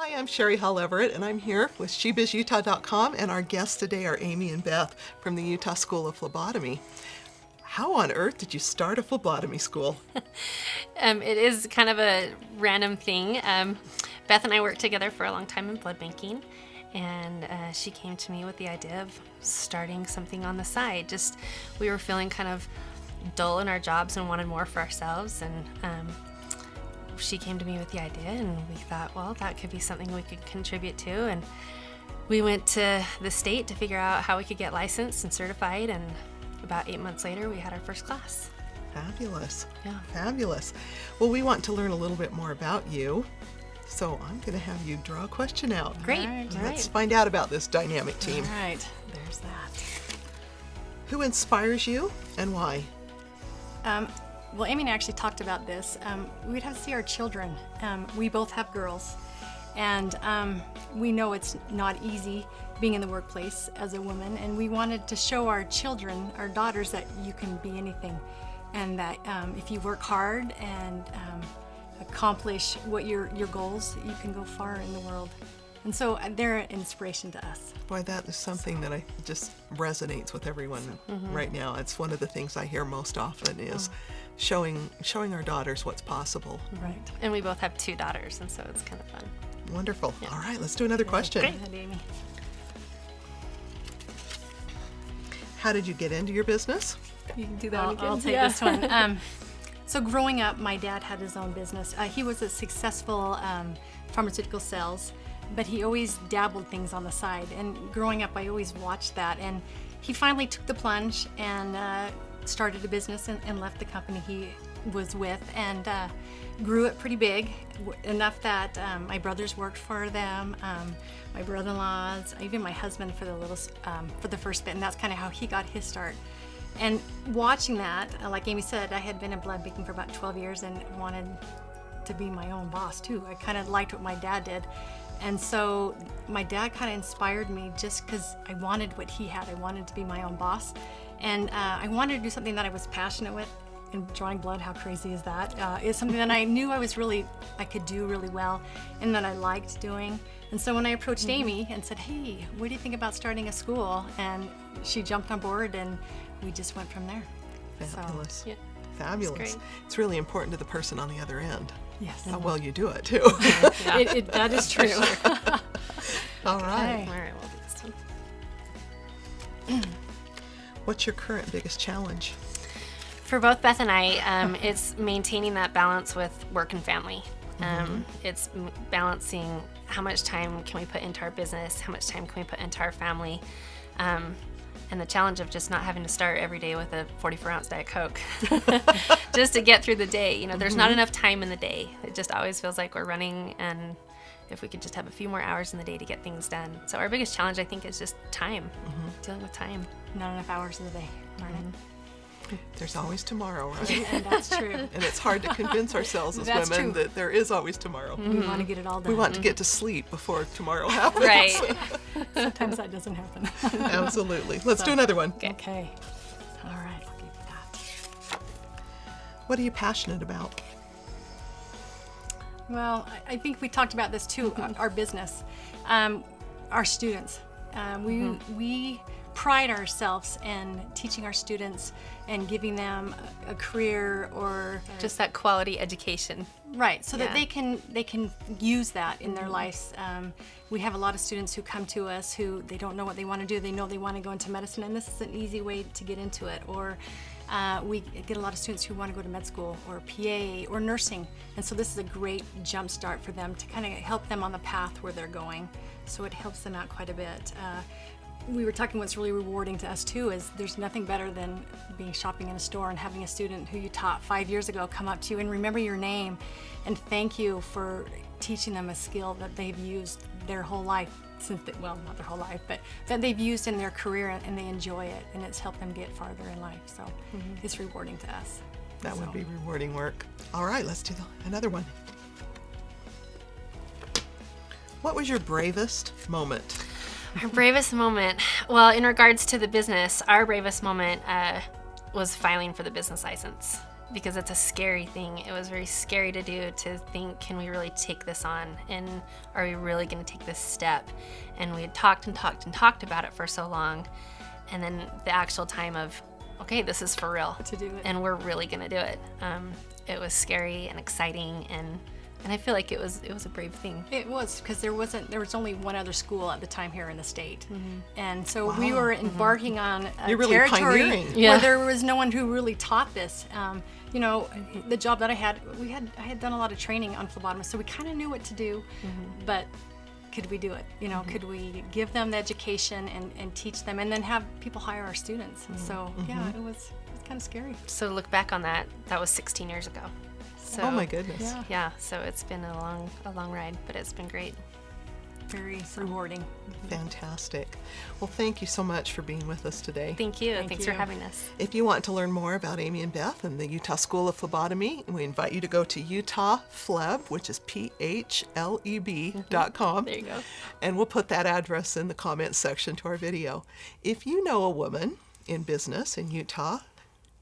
Hi, I'm Sherrie Hall Everett, and I'm here with SheBizUtah.com, and our guests today are Amy and Beth from the Utah School of Phlebotomy. How on earth did you start a phlebotomy school? It is kind of a random thing. Beth and I worked together for a long time in blood banking, and she came to me with the idea of starting something on the side. We were feeling kind of dull in our jobs and wanted more for ourselves, and she came to me with the idea, and we thought, well, that could be something we could contribute to. And we went to the state to figure out how we could get licensed and certified, and about 8 months later, we had our first class. Fabulous. Yeah. Fabulous. Well, we want to learn a little bit more about you, so I'm going to have you draw a question out. Great. Let's find out about this dynamic team. All right, there's that. Who inspires you and why? Well, Amy and I actually talked about this. We'd have to see our children. We both have girls, and we know it's not easy being in the workplace as a woman, and we wanted to show our children, our daughters, that you can be anything, and that if you work hard and accomplish what your goals, you can go far in the world. And so they're an inspiration to us. Boy, that is something that just resonates with everyone right now. It's one of the things I hear most often is showing our daughters what's possible. Right. And we both have 2 daughters, and so it's kind of fun. Wonderful. Yeah. All right, let's do another question. Great. Go ahead, Amy. How did you get into your business? You can do that again. I'll take this one. So growing up, my dad had his own business. He was a successful pharmaceutical sales, but he always dabbled things on the side. And growing up, I always watched that. And he finally took the plunge and started a business and left the company he was with and grew it pretty big, enough that my brothers worked for them, my brother-in-laws, even my husband for the first bit, and that's kind of how he got his start. And watching that, like Amy said, I had been in blood banking for about 12 years and wanted to be my own boss too. I kind of liked what my dad did. And so my dad kind of inspired me just because I wanted what he had. I wanted to be my own boss. And I wanted to do something that I was passionate with. And drawing blood, how crazy is that? It's something that I knew I could do really well and that I liked doing. And so when I approached Amy and said, hey, what do you think about starting a school? And she jumped on board and we just went from there. Fabulous. Yeah. Fabulous. It's really important to the person on the other end. Yes. How well you do it too. That is true. All right. All right, we'll do this one. What's your current biggest challenge? For both Beth and I, it's maintaining that balance with work and family. It's balancing how much time can we put into our business, how much time can we put into our family, and the challenge of just not having to start every day with a 44-ounce Diet Coke just to get through the day. You know, there's not enough time in the day. It just always feels like we're running, and if we could just have a few more hours in the day to get things done. So our biggest challenge, I think, is just time, dealing with time. Not enough hours in the day. There's always tomorrow, right? And that's true. And it's hard to convince ourselves as That's women true. that there is always tomorrow. We want to get it all done. We want to get to sleep before tomorrow happens. Right. Sometimes that doesn't happen. Absolutely. Let's do another one. Okay. All right, I'll give you that. What are you passionate about? Well, I think we talked about this too, our business, our students. We pride ourselves in teaching our students and giving them a career or Just that quality education. right, so that Yeah. they can use that in their lives. We have a lot of students who come to us who they don't know what they want to do. They know they want to go into medicine, and this is an easy way to get into it. Or we get a lot of students who want to go to med school or PA or nursing, and so this is a great jump start for them to kind of help them on the path where they're going. So it helps them out quite a bit. We were talking what's really rewarding to us too is there's nothing better than being shopping in a store and having a student who you taught 5 years ago come up to you and remember your name and thank you for teaching them a skill that they've used their whole life well, not their whole life, but that they've used in their career and they enjoy it and it's helped them get farther in life. So it's rewarding to us. That would be rewarding work. All right, let's do another one. What was your bravest moment? Our bravest moment, well, in regards to the business, our bravest moment was filing for the business license. because it's a scary thing. It was very scary to do, to think, can we really take this on? And are we really going to take this step? And we had talked and talked and talked about it for so long. And then the actual time of, okay, this is for real. To do it. And we're really going to do it. It was scary and exciting, and I feel like it was a brave thing. It was, because there was only one other school at the time here in the state, and so we were embarking on a You're really territory pioneering. where there was no one who really taught this. The job that I had done a lot of training on phlebotomists, so we kind of knew what to do, but could we do it? Could we give them the education and teach them, and then have people hire our students? So yeah, it was kind of scary. So look back on that. That was 16 years ago. So, Oh my goodness. Yeah, so it's been a long ride, but it's been great. Very rewarding. Fantastic. Well, thank you so much for being with us today. Thank you. Thank Thanks you. for having us. If you want to learn more about Amy and Beth and the Utah School of Phlebotomy, we invite you to go to Utah Phleb, which is phleb.com. There you go. And we'll put that address in the comments section to our video. If you know a woman in business in Utah,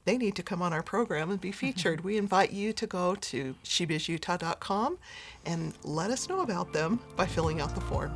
they need to come on our program and be featured. We invite you to go to SheBizUtah.com and let us know about them by filling out the form.